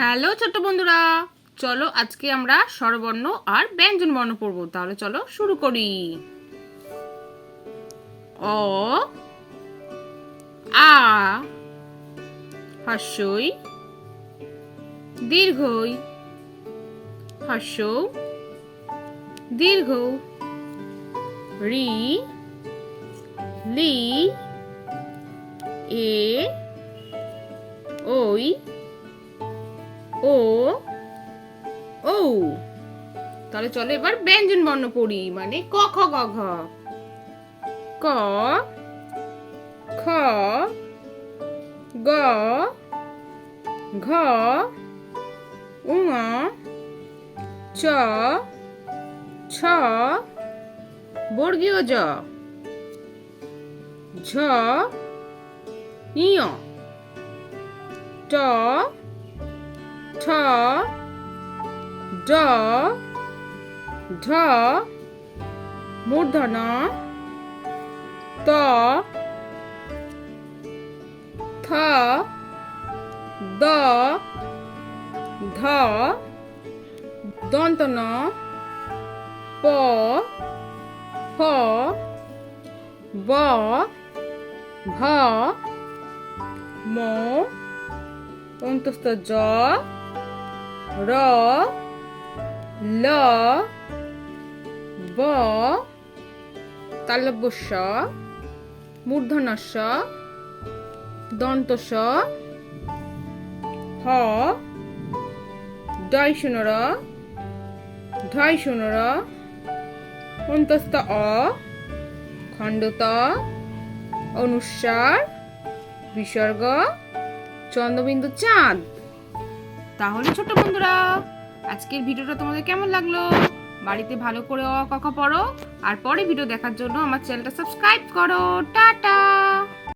Hello ছোট্ট বন্ধুরা, চলো আজকে আমরা স্বরবর্ণ আর ব্যঞ্জন বর্ণ পড়বো। তাহলে চলো শুরু করি। অ আ হর্ষই দীর্ঘই হর্ষ দীর্ঘ রি লি এ ওই ও ও। তাহলে চলো এবার ব্যঞ্জন বর্ণ পড়ি, মানে ক খ গ ঘ। ক খ গ ঘ ঙ চ ছ বর্গীয় জ ঝ ঞ ট ঠ ড ঢ মূর্ধন্য ত থ দ ধ দন্ত ন প ফ ব ভ ম অন্তস্থ জ র ল ব তালব্য স মূর্ধন্য স দন্ত স হ ডয় শূন্য র ঢয় শূন্য র অন্তস্থ অ খণ্ডত অনুস্বার বিসর্গ চন্দ্রবিন্দু চাঁদ। তাহলে ছোট বন্ধুরা, আজকের ভিডিওটা তোমাদের কেমন লাগলো? বাড়িতে ভালো করে অ ক খ পড়ো, আর পরে ভিডিও দেখার জন্য আমার চ্যানেলটা সাবস্ক্রাইব করো। টাটা।